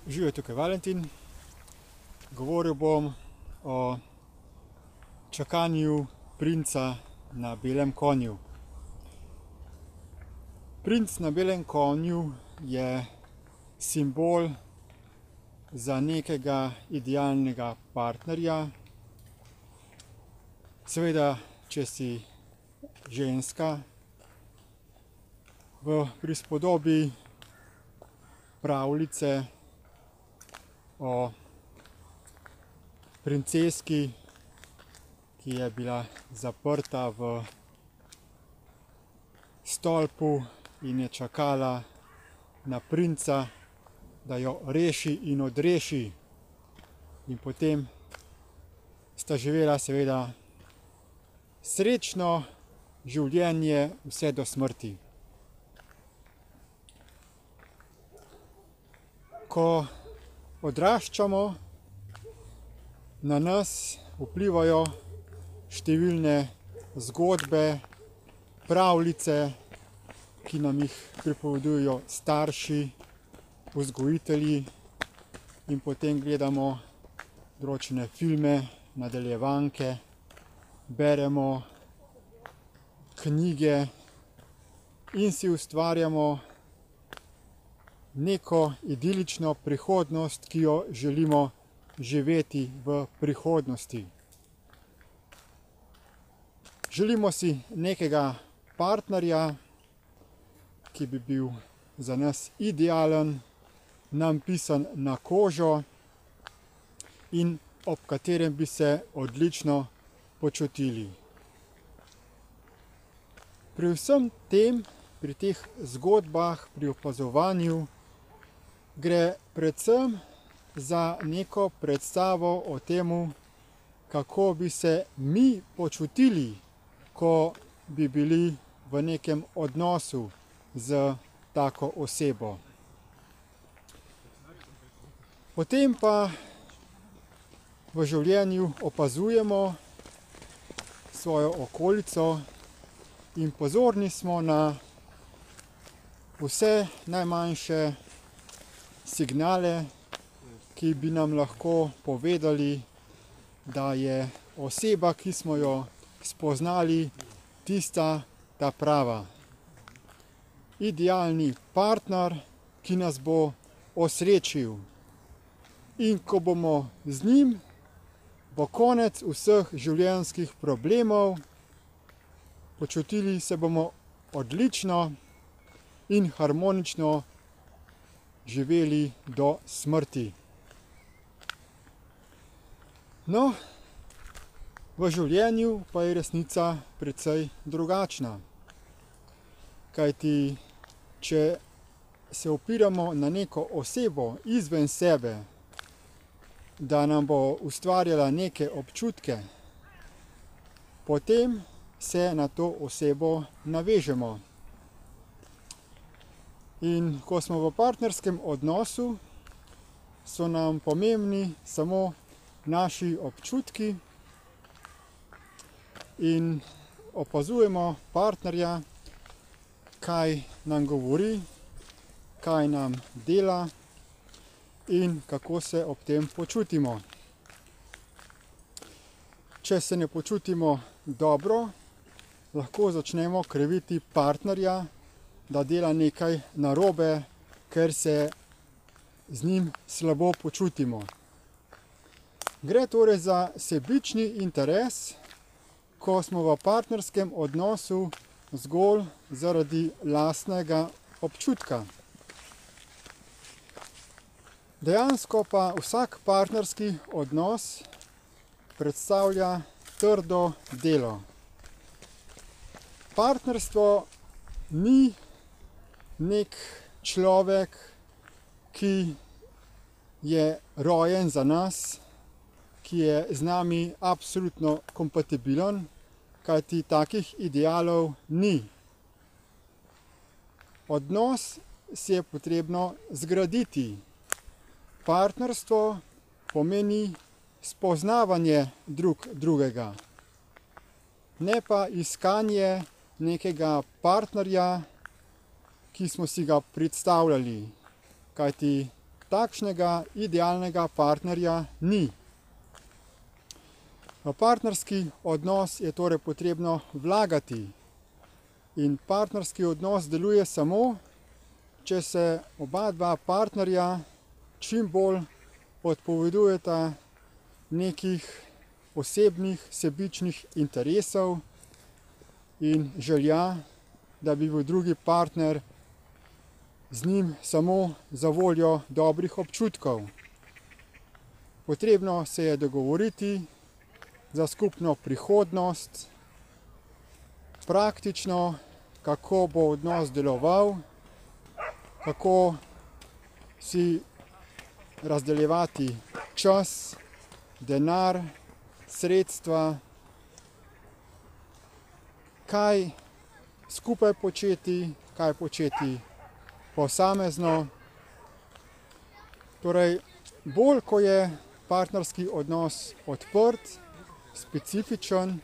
Živijo, tukaj Valentin. Govoril bom o čakanju princa na belem konju. Princ na belem konju je simbol za nekega idealnega partnerja. Seveda, če si ženska, v prispodobi pravljice o princeski, ki je bila zaprta v stolpu in je čakala na princa, da jo reši in odreši. In potem sta živela seveda srečno življenje vse do smrti. Ko odraščamo, na nas vplivajo številne zgodbe, pravljice, ki nam jih pripovedujejo starši, vzgojitelji, in potem gledamo določene filme, nadaljevanke, beremo knjige in si ustvarjamo neko idilično prihodnost, ki jo želimo živeti v prihodnosti. Želimo si nekega partnerja, ki bi bil za nas idealen, nam pisan na kožo in ob katerem bi se odlično počutili. Pri vsem tem, pri teh zgodbah, pri opazovanju, gre predvsem za neko predstavo o tem, kako bi se mi počutili, ko bi bili v nekem odnosu z tako osebo. Potem pa v življenju opazujemo svojo okolico in pozorni smo na vse najmanjše signale, ki bi nam lahko povedali, da je oseba, ki smo jo spoznali, tista ta prava. Idealni partner, ki nas bo osrečil. In ko bomo z njim, bo konec vseh življenjskih problemov, počutili se bomo odlično in harmonično živeli do smrti. No, v življenju pa je resnica precej drugačna. Kajti, če se opiramo na neko osebo izven sebe, da nam bo ustvarjala neke občutke, potem se na to osebo navežemo. In ko smo v partnerskem odnosu, so nam pomembni samo naši občutki in opazujemo partnerja, kaj nam govori, kaj nam dela in kako se ob tem počutimo. Če se ne počutimo dobro, lahko začnemo kriviti partnerja, da dela nekaj narobe, ker se z njim slabo počutimo. Gre torej za sebični interes, ko smo v partnerskem odnosu zgolj zaradi lastnega občutka. Dejansko pa vsak partnerski odnos predstavlja trdo delo. Partnerstvo ni nek človek, ki je rojen za nas, ki je z nami absolutno kompatibilen, kajti takih idealov ni. Odnos si je potrebno zgraditi. Partnerstvo pomeni spoznavanje drug drugega, ne pa iskanje nekega partnerja, ki smo si ga predstavljali. Kajti takšnega idealnega partnerja ni. V partnerski odnos je torej potrebno vlagati. In partnerski odnos deluje samo, če se oba dva partnerja čim bolj odpovedujeta nekih osebnih, sebičnih interesov in želja, da bi bil drugi partner z njim samo za voljo dobrih občutkov. Potrebno se je dogovoriti za skupno prihodnost, praktično, kako bo odnos deloval, kako si razdeljevati čas, denar, sredstva, kaj skupaj početi, kaj početi posamezno. Torej, bolj ko je partnerski odnos odprt, specifičen,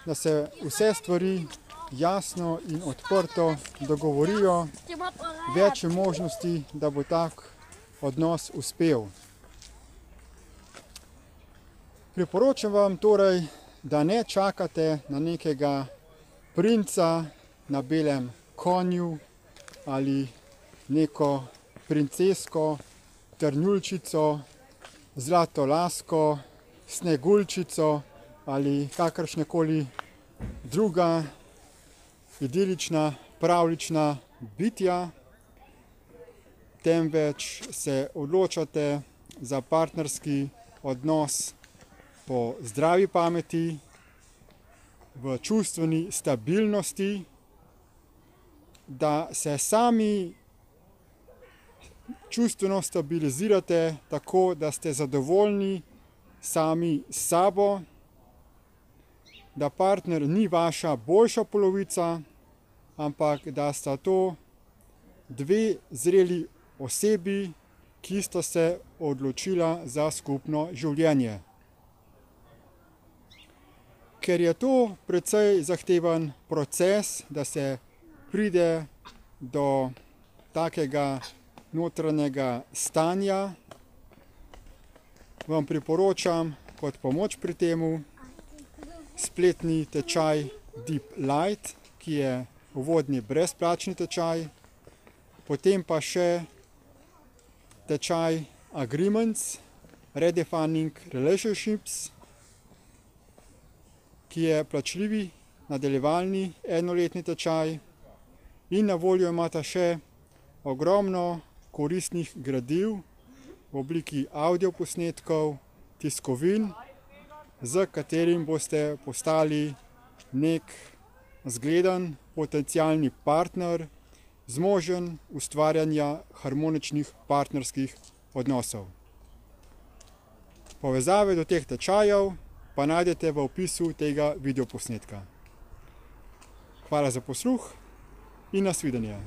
da se vse stvari jasno in odprto dogovorijo, več je možnosti, da bo tak odnos uspel. Priporočam vam torej, da ne čakate na nekega princa na belem konju ali neko princesko, trnulčico, zlatolasko, sneguljčico ali kakršnekoli druga idilična, pravljična bitja, temveč se odločate za partnerski odnos po zdravi pameti, v čustveni stabilnosti, da se sami čustveno stabilizirate tako, da ste zadovoljni sami s sabo, da partner ni vaša boljša polovica, ampak da sta to dve zreli osebi, ki sta se odločila za skupno življenje. Ker je to precej zahteven proces, da se pride do takega notranjega stanja, vam priporočam kot pomoč pri temu spletni tečaj Deep Light, ki je uvodni brezplačni tečaj, potem pa še tečaj Agreements, Redefining Relationships, ki je plačljivi nadaljevalni enoletni tečaj, in na voljo imata še ogromno koristnih gradiv v obliki avdioposnetkov, tiskovin, z katerim boste postali nek zgleden potencialni partner, zmožen ustvarjanja harmoničnih partnerskih odnosov. Povezave do teh tečajev pa najdete v opisu tega videoposnetka. Hvala za posluh in nasvidenje.